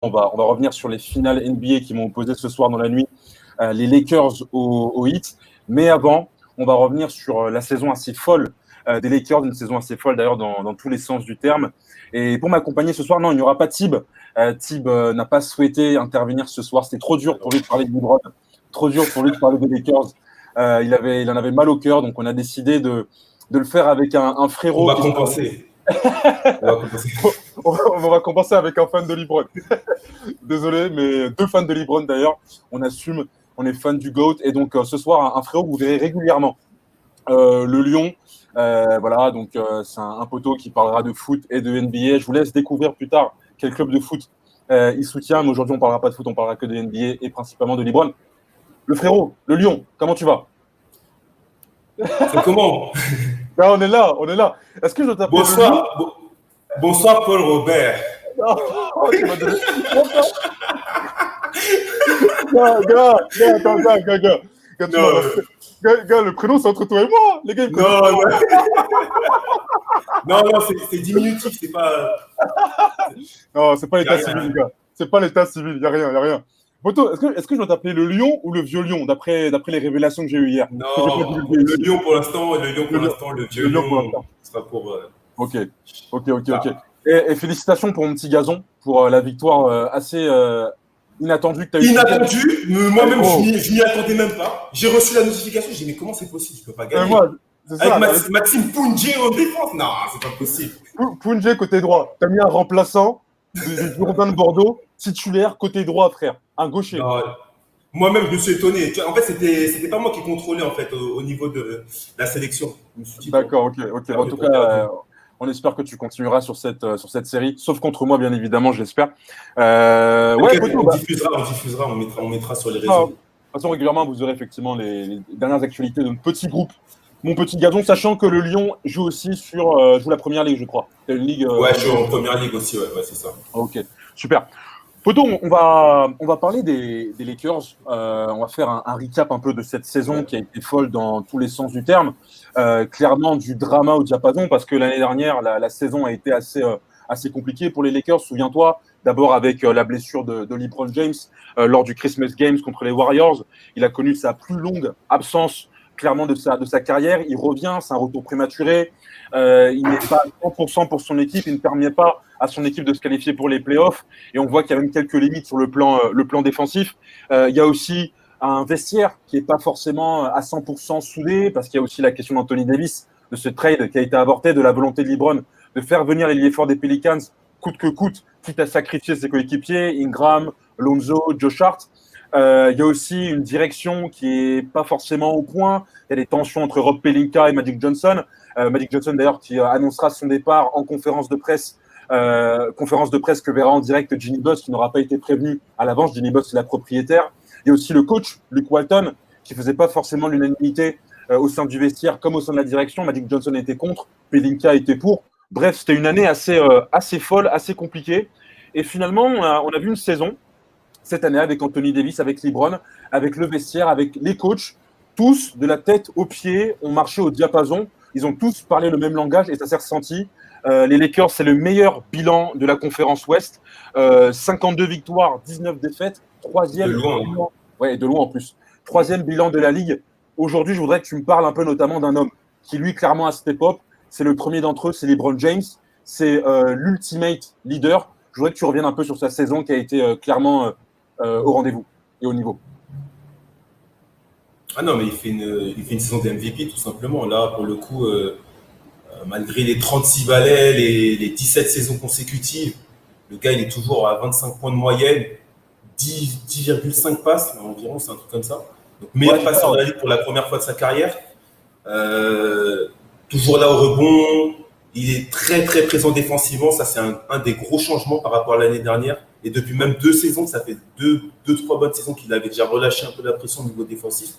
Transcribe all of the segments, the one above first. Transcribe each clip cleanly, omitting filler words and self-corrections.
on va revenir sur les finales NBA qui m'ont opposé ce soir dans la nuit, les Lakers au Heat. Mais avant, on va revenir sur la saison assez folle des Lakers, une saison assez folle d'ailleurs dans tous les sens du terme. Et pour m'accompagner ce soir, non, il n'y aura pas Tib. Tib n'a pas souhaité intervenir ce soir. C'était trop dur pour lui de parler de LeBron, trop dur pour lui de parler des Lakers. Il en avait mal au cœur, donc on a décidé de le faire avec un frérot. On va compenser. On va compenser avec un fan de LeBron. Désolé, mais 2 fans de LeBron d'ailleurs. On assume, on est fan du GOAT. Et donc ce soir, un frérot que vous verrez régulièrement. Le Lion, voilà, donc c'est un poteau qui parlera de foot et de NBA. Je vous laisse découvrir plus tard quel club de foot il soutient. Mais aujourd'hui, on ne parlera pas de foot, on parlera que de NBA et principalement de LeBron. Le frérot, le Lion, comment tu vas? C'est comment? Ben, on est là. Est-ce que je dois t'appeler Bonsoir, Paul Robert. Oh, tu m'as donné... Gars, le prénom, c'est entre toi et moi. Les gars, non, c'est diminutif, c'est pas... Non, c'est pas l'état civil, les gars. C'est pas l'état civil, il n'y a rien. Poto, est-ce que je dois t'appeler le lion ou le vieux lion, d'après les révélations que j'ai eues hier? Non, le lion pour l'instant, le vieux lion, ce sera pour... Ok. Et félicitations pour mon petit gazon, pour la victoire assez inattendue que tu as eue. Inattendue? Moi-même, je n'y attendais même pas. J'ai reçu la notification, j'ai dit, mais comment c'est possible? Je ne peux pas gagner. Avec Maxime Pounjé en défense? Non, c'est pas possible. Pounjé, côté droit. Tu as mis un remplaçant du Jourdain de Bordeaux, titulaire, côté droit, frère. Un gaucher. Non, moi-même, je me suis étonné. En fait, c'était pas moi qui contrôlais en fait, au niveau de la sélection. D'accord, ok. En tout cas, on espère que tu continueras sur cette série, sauf contre moi, bien évidemment, je l'espère. On diffusera, on mettra sur les réseaux. De toute façon, régulièrement, vous aurez effectivement les dernières actualités de notre petit groupe, mon petit gazon, sachant que le Lyon joue aussi joue la première ligue, je crois. Une ligue, ouais, je joue en première ligue aussi, ouais, c'est ça. Ok, super. Poto, on va parler des Lakers. On va faire un recap un peu de cette saison qui a été folle dans tous les sens du terme. Clairement, du drama au diapason, parce que l'année dernière, la saison a été assez compliquée pour les Lakers. Souviens-toi, d'abord avec la blessure de LeBron James lors du Christmas Games contre les Warriors. Il a connu sa plus longue absence, clairement, de sa carrière. Il revient, c'est un retour prématuré. Il n'est pas à 100% pour son équipe. Il ne permet pas à son équipe de se qualifier pour les playoffs. Et on voit qu'il y a même quelques limites sur le plan défensif. Il y a aussi un vestiaire qui n'est pas forcément à 100% soudé, parce qu'il y a aussi la question d'Anthony Davis, de ce trade qui a été avorté, de la volonté de LeBron de faire venir l'ailier fort des Pelicans, coûte que coûte, quitte à sacrifier ses coéquipiers, Ingram, Lonzo, Josh Hart. Il y a aussi une direction qui n'est pas forcément au point. Il y a des tensions entre Rob Pelinka et Magic Johnson. Magic Johnson, d'ailleurs, qui annoncera son départ en conférence de presse que verra en direct Ginny Buss, qui n'aura pas été prévenu à l'avance. Ginny Buss, c'est la propriétaire. Il y a aussi le coach, Luke Walton, qui ne faisait pas forcément l'unanimité au sein du vestiaire comme au sein de la direction. Magic Johnson était contre, Pelinka était pour. Bref, c'était une année assez folle, assez compliquée. Et finalement, on a vu une saison cette année avec Anthony Davis, avec LeBron, avec le vestiaire, avec les coachs. Tous, de la tête aux pieds, ont marché au diapason. Ils ont tous parlé le même langage et ça s'est ressenti. Les Lakers, c'est le meilleur bilan de la conférence Ouest. 52 victoires, 19 défaites. Troisième bilan, de loin en plus. Troisième bilan de la Ligue. Aujourd'hui, je voudrais que tu me parles un peu notamment d'un homme qui, lui, clairement, a step up. C'est le premier d'entre eux, c'est LeBron James. C'est l'ultimate leader. Je voudrais que tu reviennes un peu sur sa saison qui a été clairement au rendez-vous et au niveau. Ah non, mais il fait une saison de MVP, tout simplement. Là, pour le coup, malgré les 36 balais, les 17 saisons consécutives, le gars, il est toujours à 25 points de moyenne, 10,5 passes environ, c'est un truc comme ça. Donc, meilleur passeur de la Ligue pour la première fois de sa carrière. Toujours là au rebond. Il est très, très présent défensivement. Ça, c'est un des gros changements par rapport à l'année dernière. Et depuis même 2 saisons, ça fait 2-3 bonnes saisons qu'il avait déjà relâché un peu la pression au niveau défensif.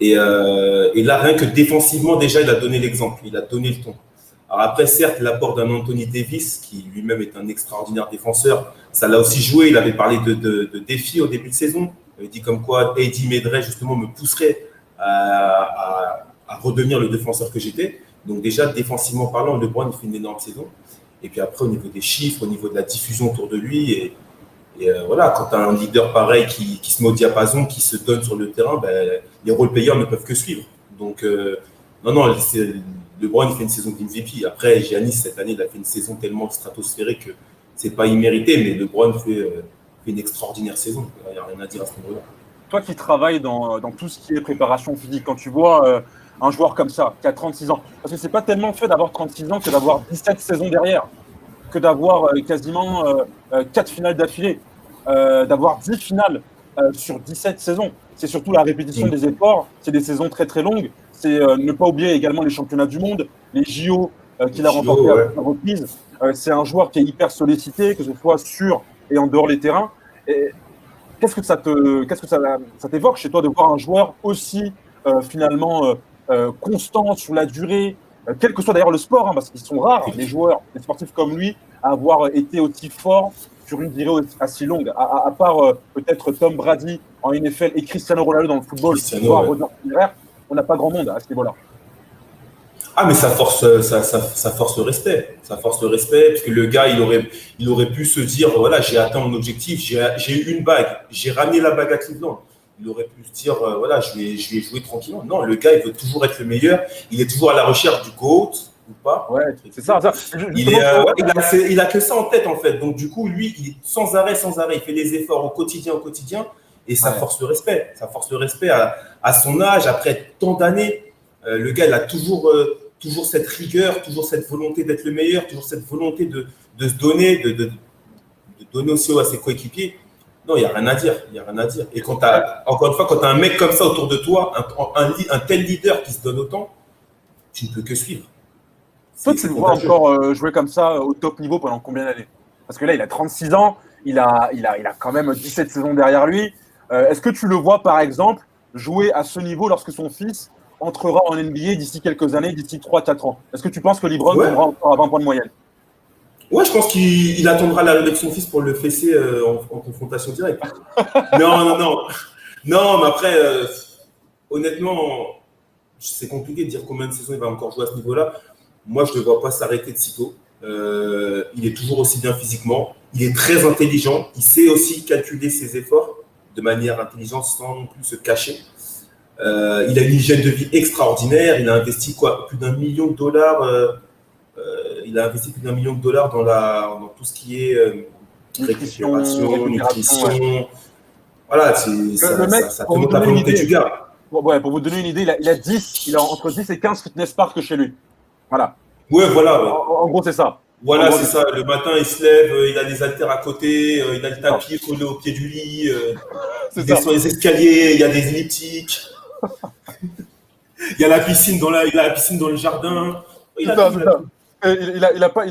Et là, rien que défensivement, déjà, il a donné l'exemple. Il a donné le ton. Alors après, certes, l'apport d'un Anthony Davis, qui lui-même est un extraordinaire défenseur, ça l'a aussi joué. Il avait parlé de défis au début de saison. Il avait dit comme quoi Eddie m'aiderait, justement, me pousserait à redevenir le défenseur que j'étais. Donc déjà, défensivement parlant, LeBron, il fait une énorme saison. Et puis après, au niveau des chiffres, au niveau de la diffusion autour de lui, Et voilà, quand tu as un leader pareil qui se met au diapason, qui se donne sur le terrain, ben, les role-players ne peuvent que suivre. Donc, non, LeBron, il fait une saison d'MVP. Après, Giannis, cette année, il a fait une saison tellement stratosphérique que c'est pas immérité, mais LeBron fait une extraordinaire saison. Il n'y a rien à dire à ce niveau-là. Toi qui travailles dans tout ce qui est préparation physique, quand tu vois un joueur comme ça, qui a 36 ans, parce que c'est pas tellement le fait d'avoir 36 ans que d'avoir 17 saisons derrière, que d'avoir quasiment 4 finales d'affilée, d'avoir 10 finales sur 17 saisons. C'est surtout la répétition des efforts, c'est des saisons très très longues, c'est ne pas oublier également les championnats du monde, les JO qu'il a remportés à plusieurs reprises. C'est un joueur qui est hyper sollicité, que ce soit sur et en dehors des terrains. Et qu'est-ce que ça t'évoque chez toi de voir un joueur aussi finalement constant sur la durée, quel que soit d'ailleurs le sport, hein, parce qu'ils sont rares, les joueurs, les sportifs comme lui, à avoir été aussi forts sur une durée assez longue, à part peut-être Tom Brady en NFL et Cristiano Ronaldo dans le football, voire Roger Federer, on n'a pas grand monde à ce niveau-là. Ah, mais ça force le respect. Ça force le respect, parce que le gars, il aurait pu se dire, voilà, j'ai atteint mon objectif, j'ai eu une bague, j'ai ramené la bague à Cleveland. Il aurait pu se dire, voilà, je vais jouer tranquillement. Non, le gars, il veut toujours être le meilleur. Il est toujours à la recherche du GOAT, ou pas. Ouais, c'est ça. Il a que ça en tête, en fait. Donc, du coup, lui, il est sans arrêt. Il fait les efforts au quotidien. Et ça force le respect. Ça force le respect à son âge, après tant d'années. Le gars, il a toujours cette rigueur, toujours cette volonté d'être le meilleur, toujours cette volonté de se donner, de donner aussi à ses coéquipiers. Non, il n'y a rien à dire. Et encore une fois, quand tu as un mec comme ça autour de toi, un tel leader qui se donne autant, tu ne peux que suivre. Toi, tu le vois encore jouer comme ça au top niveau pendant combien d'années? Parce que là, il a 36 ans, il a quand même 17 saisons derrière lui. Est-ce que tu le vois, par exemple, jouer à ce niveau lorsque son fils entrera en NBA d'ici quelques années, d'ici 3-4 ans? Est-ce que tu penses que LeBron tombera encore à 20 points de moyenne? Ouais, je pense qu'il attendra l'arrivée de son fils pour le fesser en confrontation directe. Non, mais après, honnêtement, c'est compliqué de dire combien de saisons il va encore jouer à ce niveau-là. Moi, je ne le vois pas s'arrêter de sitôt. Il est toujours aussi bien physiquement. Il est très intelligent. Il sait aussi calculer ses efforts de manière intelligente sans non plus se cacher. Il a une hygiène de vie extraordinaire. Il a investi plus d'1 million de dollars. Il a investi plus d'1 million de dollars dans tout ce qui est récupération, nutrition. Ouais. Voilà, ça te montre la volonté du gars. Ouais, pour vous donner une idée, il a entre 10 et 15 fitness parks chez lui. Voilà. Ouais, voilà. Ouais. En gros, c'est ça. Voilà, c'est ça. Le matin, il se lève, il a des haltères à côté, il a le tapis collé au pied du lit, il descend les escaliers, il y a des elliptiques. Il y a la piscine dans le jardin. Il a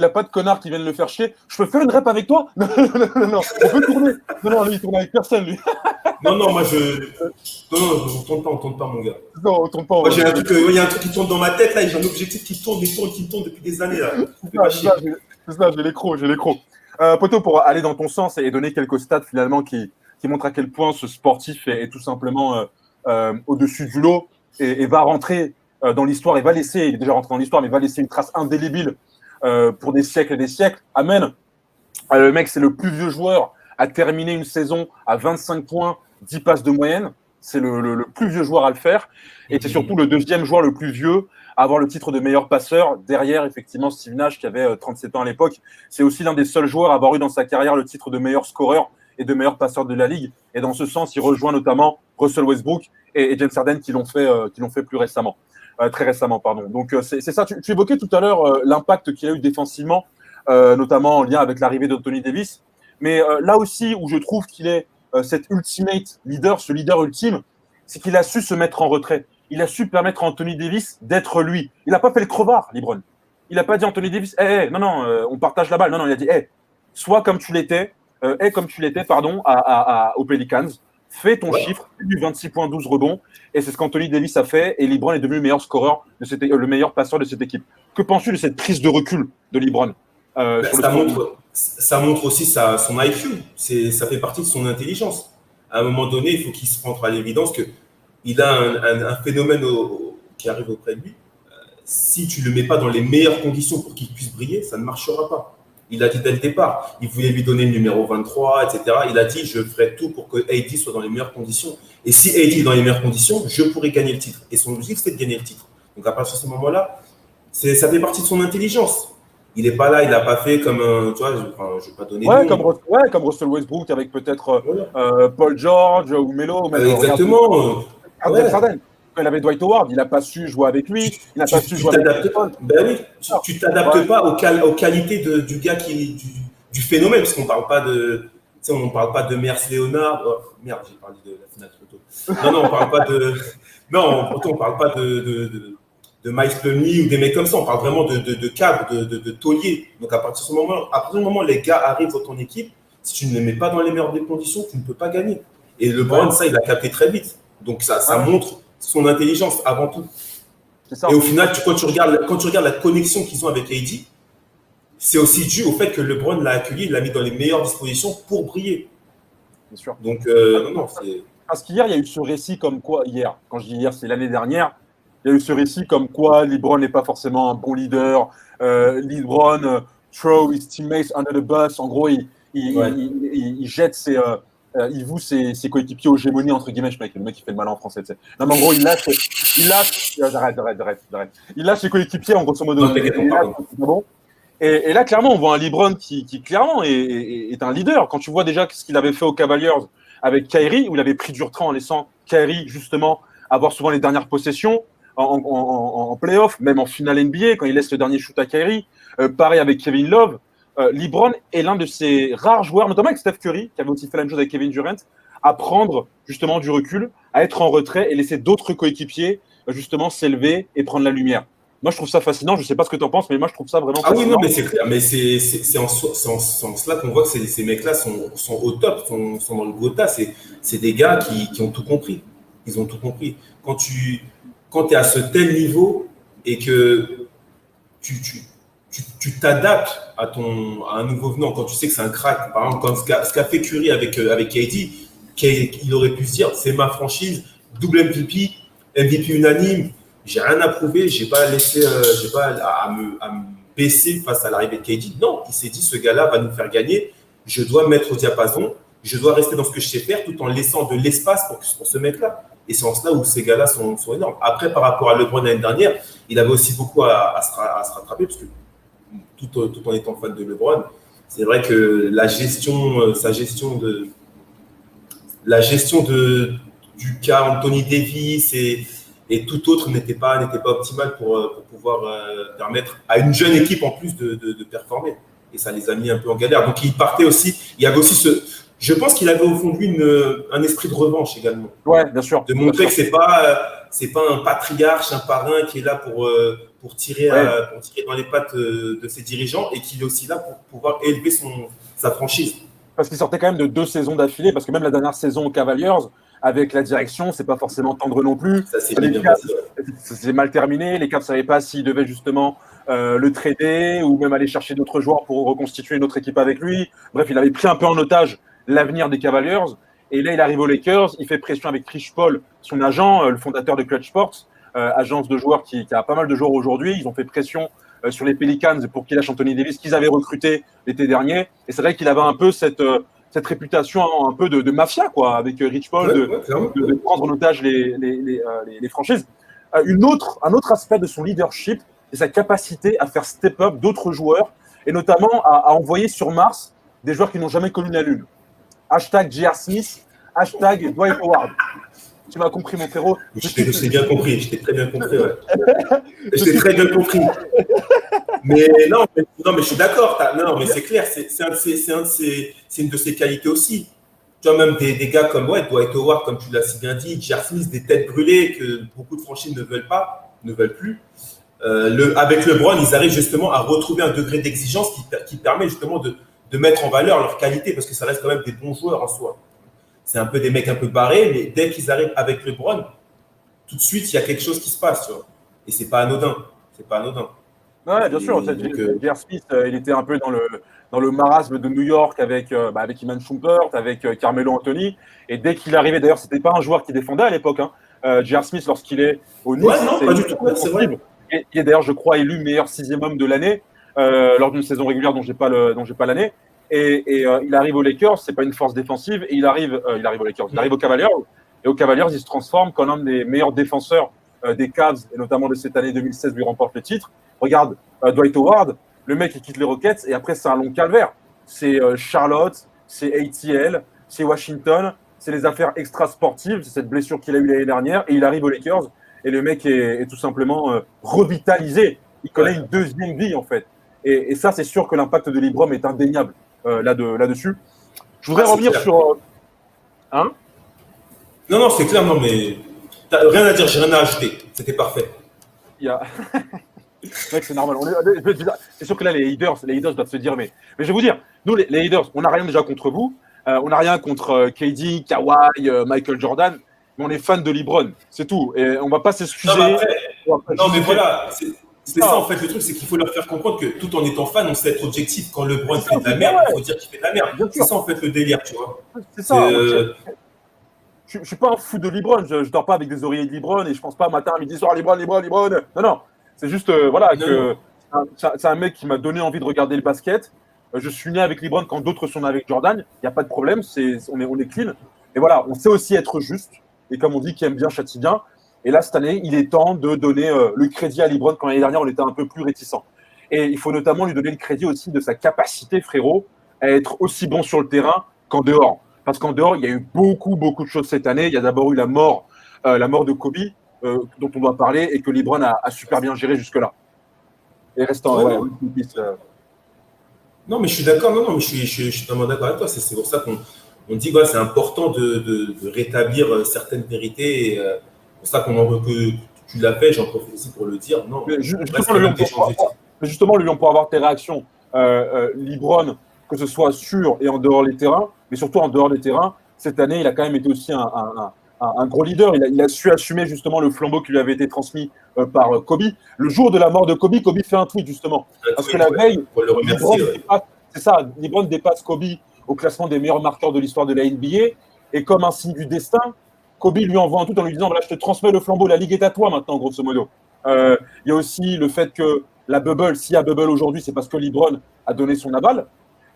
pas de connard qui vienne le faire chier. Je peux faire une rep avec toi? Non, on peut tourner. Non, lui, il tourne avec personne, lui. Non, moi, on tourne pas, mon gars. Non, on tourne pas. Moi, il y a un truc qui tourne dans ma tête, là, j'ai un objectif qui tourne depuis des années, là. C'est ça, j'ai l'écro. Poto, pour aller dans ton sens et donner quelques stats, finalement, qui montrent à quel point ce sportif est tout simplement au-dessus du lot et va rentrer dans l'histoire, il est déjà rentré dans l'histoire, mais il va laisser une trace indélébile pour des siècles et des siècles. Amen. Le mec, c'est le plus vieux joueur à terminer une saison à 25 points, 10 passes de moyenne. C'est le plus vieux joueur à le faire. Et c'est surtout le deuxième joueur le plus vieux à avoir le titre de meilleur passeur, derrière effectivement Steve Nash qui avait 37 ans à l'époque. C'est aussi l'un des seuls joueurs à avoir eu dans sa carrière le titre de meilleur scoreur et de meilleur passeur de la Ligue. Et dans ce sens, il rejoint notamment Russell Westbrook et James Harden qui l'ont fait plus récemment. Très récemment, pardon. Donc, c'est ça. Tu évoquais tout à l'heure l'impact qu'il a eu défensivement, notamment en lien avec l'arrivée d'Anthony Davis. Mais là aussi, où je trouve qu'il est cet ultimate leader, ce leader ultime, c'est qu'il a su se mettre en retrait. Il a su permettre à Anthony Davis d'être lui. Il n'a pas fait le crevard, LeBron. Il n'a pas dit à Anthony Davis, non, on partage la balle. Non, il a dit, sois comme tu l'étais, aux Pelicans. Fais ton chiffre, du 26,12 rebonds. Et c'est ce qu'Anthony Davis a fait. Et LeBron est devenu le meilleur scoreur, le meilleur passeur de cette équipe. Que penses-tu de cette prise de recul de LeBron ça montre aussi son IQ. Ça fait partie de son intelligence. À un moment donné, il faut qu'il se rende à l'évidence qu'il a un phénomène qui arrive auprès de lui. Si tu ne le mets pas dans les meilleures conditions pour qu'il puisse briller, ça ne marchera pas. Il a dit dès le départ. Il voulait lui donner le numéro 23, etc. Il a dit, je ferai tout pour que AD soit dans les meilleures conditions. Et si AD est dans les meilleures conditions, je pourrai gagner le titre. Et son objectif, c'est de gagner le titre. Donc à partir de ce moment-là, ça fait partie de son intelligence. Il n'est pas là, il n'a pas fait comme, tu vois, je ne vais pas donner de nom. Comme Russell Westbrook avec peut-être Paul George ou Melo. Exactement. Harden. Quand il avait Dwight Howard, il n'a pas su jouer avec lui. Il n'a pas su jouer avec lui. Ben oui, tu t'adaptes pas aux qualités du gars du phénomène, parce qu'on ne parle pas de. On ne parle pas de Mers Léonard. Oh, merde, j'ai parlé de la finale photo. Non, on ne parle pas de. Non, pourtant, on ne parle pas de Mike Plumlee ou des mecs comme ça. On parle vraiment de cadres, de tauliers. Donc, à partir du moment où les gars arrivent dans ton équipe, si tu ne les mets pas dans les meilleures des conditions, tu ne peux pas gagner. Et LeBron, ça, il a capté très vite. Donc, ça montre son intelligence avant tout. Et au final, quand tu regardes la connexion qu'ils ont avec AD, c'est aussi dû au fait que LeBron l'a accueilli, il l'a mis dans les meilleures dispositions pour briller. Bien sûr. Donc, c'est. Parce qu'hier, il y a eu ce récit comme quoi, quand je dis hier, c'est l'année dernière, il y a eu ce récit comme quoi LeBron n'est pas forcément un bon leader. LeBron throw his teammates under the bus. En gros, il jette il voue ses coéquipiers aux gémonies, entre guillemets. Je sais pas, le mec qui fait le malin en français. T'sais. Non, mais en gros, il lâche. Arrête. Il lâche ses coéquipiers, en grosso modo. Et là, clairement, on voit un LeBron qui clairement est un leader. Quand tu vois déjà ce qu'il avait fait aux Cavaliers avec Kyrie, où il avait pris du retrait en laissant Kyrie, justement, avoir souvent les dernières possessions en play-off, même en finale NBA, quand il laisse le dernier shoot à Kyrie. Pareil avec Kevin Love. LeBron est l'un de ces rares joueurs, notamment avec Steph Curry, qui avait aussi fait la même chose avec Kevin Durant, à prendre justement du recul, à être en retrait et laisser d'autres coéquipiers justement s'élever et prendre la lumière. Moi, je trouve ça fascinant. Je ne sais pas ce que tu en penses, mais moi, je trouve ça vraiment fascinant. Ah oui, non, mais c'est clair. Mais c'est en cela qu'on voit que ces mecs-là sont au top, sont dans le Gotha. C'est des gars qui ont tout compris. Ils ont tout compris. Quand tu es à ce tel niveau et que tu t'adaptes à un nouveau venant, quand tu sais que c'est un crack, par exemple, comme ce qu'a fait Curry avec KD, il aurait pu se dire, c'est ma franchise, double MVP unanime, j'ai rien à prouver, j'ai pas à me baisser face à l'arrivée de KD. Non, il s'est dit, ce gars-là va nous faire gagner, je dois me mettre au diapason, je dois rester dans ce que je sais faire tout en laissant de l'espace pour ce mec-là. Et c'est en cela où ces gars-là sont énormes. Après, par rapport à LeBron l'année dernière, il avait aussi beaucoup à se rattraper, parce que tout en étant fan de LeBron, c'est vrai que la gestion du cas Anthony Davis et tout autre n'était pas optimale pour pouvoir permettre à une jeune équipe en plus de performer. Et ça les a mis un peu en galère. Donc il partait aussi, il y avait aussi je pense qu'il avait au fond de lui un esprit de revanche également. Ouais, bien sûr. De montrer que c'est pas un patriarche, un parrain qui est là pour tirer dans les pattes de ses dirigeants et qu'il est aussi là pour pouvoir élever sa franchise. Parce qu'il sortait quand même de 2 saisons d'affilée, parce que même la dernière saison aux Cavaliers, avec la direction, c'est pas forcément tendre non plus. Ça s'est bien passé. C'est mal terminé. Les Cavs ne savaient pas s'ils devaient justement le trader ou même aller chercher d'autres joueurs pour reconstituer une autre équipe avec lui. Bref, il avait pris un peu en otage l'avenir des Cavaliers. Et là, il arrive aux Lakers. Il fait pression avec Rich Paul, son agent, le fondateur de Clutch Sports, agence de joueurs qui a pas mal de joueurs aujourd'hui. Ils ont fait pression sur les Pelicans pour qu'il lâche Anthony Davis, qu'ils avaient recruté l'été dernier. Et c'est vrai qu'il avait un peu cette réputation un peu de mafia, quoi, avec Rich Paul, de prendre en otage les franchises. Un autre aspect de son leadership, c'est sa capacité à faire step up d'autres joueurs, et notamment à envoyer sur Mars des joueurs qui n'ont jamais connu la Lune. Hashtag J.R. Smith, hashtag Dwight Howard. Tu m'as compris, mon frérot. Je t'ai bien compris, je t'ai très bien compris. Ouais. Je t'ai très bien compris. Mais non, mais je suis d'accord. Non, mais c'est clair, c'est une de ses qualités aussi. Tu vois, même des gars comme Dwight Howard, comme tu l'as si bien dit, J.R. Smith, des têtes brûlées que beaucoup de franchises ne veulent plus. Avec LeBron, ils arrivent justement à retrouver un degré d'exigence qui permet justement de mettre en valeur leur qualité, parce que ça reste quand même des bons joueurs en soi. C'est un peu des mecs un peu barrés, mais dès qu'ils arrivent avec LeBron, tout de suite, il y a quelque chose qui se passe. Tu vois. Et c'est pas anodin. Ouais, bien sûr. J.R. Smith, il était un peu dans le marasme de New York avec Iman Shumpert, avec Carmelo Anthony. Et dès qu'il arrivait, d'ailleurs, c'était pas un joueur qui défendait à l'époque. J.R. Smith, lorsqu'il est au Knicks, ouais, non, pas du tout. Ouais, c'est vrai. Il est d'ailleurs, je crois, élu meilleur 6e homme de l'année. lors d'une saison régulière dont j'ai pas l'année. Et il arrive aux Lakers, c'est pas une force défensive, et il arrive aux Lakers, il arrive aux Cavaliers, et aux Cavaliers, il se transforme comme l'un des meilleurs défenseurs des Cavs, et notamment de cette année 2016, lui remporte le titre. Regarde, Dwight Howard, le mec, il quitte les Rockets, et après, c'est un long calvaire. C'est Charlotte, c'est ATL, c'est Washington, c'est les affaires extra-sportives, c'est cette blessure qu'il a eue l'année dernière, et il arrive aux Lakers, et le mec est tout simplement revitalisé. Il connaît une deuxième vie, en fait. Et ça, c'est sûr que l'impact de LeBron est indéniable là-dessus. Je voudrais revenir clair. sur. Hein? Non, c'est clair, non, mais t'as rien à dire, j'ai rien à ajouter. C'était parfait. Il y a. Mec, c'est normal. C'est sûr que là, les haters doivent se dire, mais je vais vous dire, nous, les haters, on n'a rien déjà contre vous. On n'a rien contre KD, Kawhi, Michael Jordan, mais on est fan de LeBron, c'est tout. Et on ne va pas s'excuser. Non, mais voilà, c'est ça en fait. Le truc, c'est qu'il faut leur faire comprendre que tout en étant fan, on sait être objectif. Quand LeBron fait de la merde, il faut dire qu'il fait de la merde. C'est ça en fait le délire, tu vois. C'est ça. Je ne suis pas un fou de LeBron. Je ne dors pas avec des oreillers de LeBron et je ne pense pas matin, midi, soir, LeBron. Non. C'est juste, c'est un mec qui m'a donné envie de regarder le basket. Je suis né avec LeBron quand d'autres sont nés avec Jordan. Il n'y a pas de problème. On est clean. Et voilà, on sait aussi être juste. Et comme on dit, qui aime bien châtie bien. Et là, cette année, il est temps de donner le crédit à LeBron quand l'année dernière, on était un peu plus réticent. Et il faut notamment lui donner le crédit aussi de sa capacité, frérot, à être aussi bon sur le terrain qu'en dehors. Parce qu'en dehors, il y a eu beaucoup de choses cette année. Il y a d'abord eu la mort de Kobe, dont on doit parler, et que LeBron a super bien géré jusque-là. Et restant, Non, mais je suis d'accord. Non, mais je suis totalement d'accord avec toi. C'est pour ça qu'on dit que c'est important de rétablir certaines vérités. Et, c'est pour ça que tu l'as fait, j'en profite aussi pour le dire. Non, justement, Lyon, pour avoir tes réactions, LeBron, que ce soit sur et en dehors des terrains, mais surtout en dehors des terrains, cette année, il a quand même été aussi un gros leader. Il a su assumer justement le flambeau qui lui avait été transmis par Kobe. Le jour de la mort de Kobe fait un tweet justement. Parce que la veille, LeBron dépasse Kobe au classement des meilleurs marqueurs de l'histoire de la NBA. Et comme un signe du destin, Kobe lui envoie un tweet en lui disant, voilà, je te transmets le flambeau, la ligue est à toi maintenant, grosso modo. Il y a aussi le fait que la bubble, s'il y a bubble aujourd'hui, c'est parce que LeBron a donné son aval.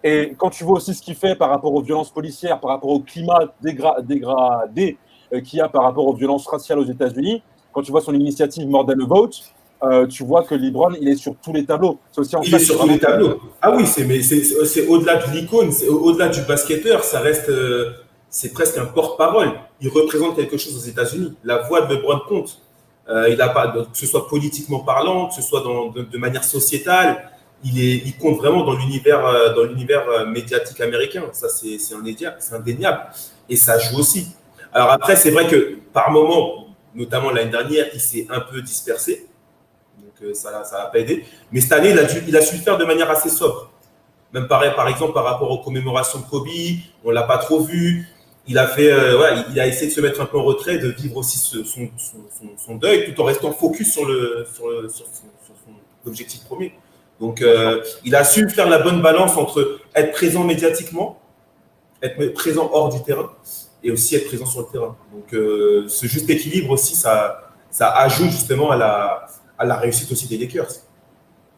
Et quand tu vois aussi ce qu'il fait par rapport aux violences policières, par rapport au climat dégradé qu'il y a par rapport aux violences raciales aux États-Unis, quand tu vois son initiative More Than a Vote, tu vois que LeBron, il est sur tous les tableaux. Il est sur tous les tableaux. Ah oui, c'est au-delà de l'icône, c'est au-delà du basketteur, ça reste, c'est presque un porte-parole. Il représente quelque chose aux États-Unis. La voix de LeBron compte. Il a pas, que ce soit politiquement parlant, que ce soit de manière sociétale, il compte vraiment dans l'univers médiatique américain. Ça, c'est indéniable. Et ça joue aussi. Alors après, c'est vrai que par moment, notamment l'année dernière, il s'est un peu dispersé. Donc ça n'a pas aidé. Mais cette année, il a su le faire de manière assez sobre. Même pareil, par exemple, par rapport aux commémorations de Kobe, on ne l'a pas trop vu. Il a essayé de se mettre un peu en retrait, de vivre aussi son deuil, tout en restant focus sur son objectif premier. Donc, il a su faire la bonne balance entre être présent médiatiquement, être présent hors du terrain, et aussi être présent sur le terrain. Donc, ce juste équilibre aussi, ça ajoute justement à la réussite aussi des Lakers.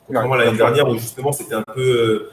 Contrairement à l'année dernière où justement c'était un peu